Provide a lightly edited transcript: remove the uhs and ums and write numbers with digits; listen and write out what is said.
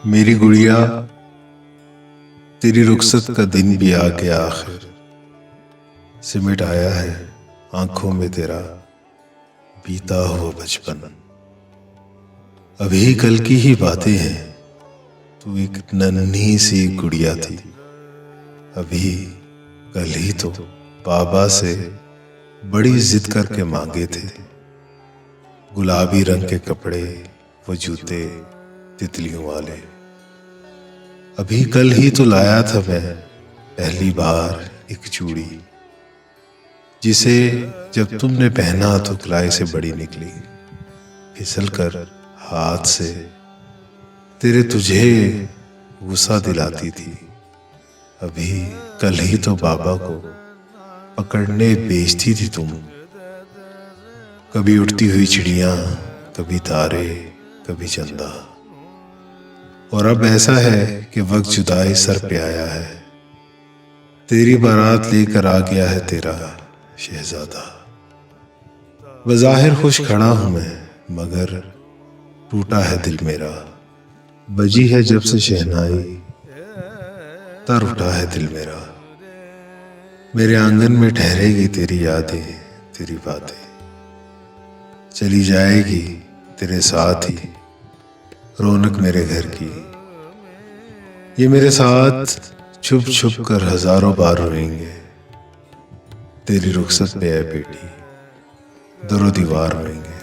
मेरी गुड़िया, तेरी रुखसत का दिन भी आ गया आखिर। सिमट आया है आंखों में तेरा बीता हुआ बचपन। अभी कल की ही बातें हैं, तू एक नन्ही सी गुड़िया थी। अभी कल ही तो बाबा से बड़ी जिद करके मांगे थे गुलाबी रंग के कपड़े, वो जूते तितलियों वाले। अभी कल ही तो लाया था मैं पहली बार एक चूड़ी, जिसे जब तुमने पहना तो कलाई से बड़ी निकली, फिसल कर हाथ से तेरे तुझे गुस्सा दिलाती थी। अभी कल ही तो बाबा को पकड़ने बेचती थी तुम। कभी उड़ती हुई चिड़ियां, कभी तारे, कभी चंदा। और अब ऐसा है कि वक्त जुदाई सर पे आया है, तेरी बारात लेकर आ गया है तेरा शहजादा। बज़ाहिर खुश खड़ा हूं मैं, मगर टूटा है दिल मेरा। बजी है जब से शहनाई, तर उठा है दिल मेरा। मेरे आंगन में ठहरेगी तेरी यादें, तेरी बातें। चली जाएगी तेरे साथ ही रौनक मेरे घर की। ये मेरे साथ छुप छुप कर हजारों बार रोएंगे, तेरी रुखसत पे है बेटी दरो दीवार रोएंगे।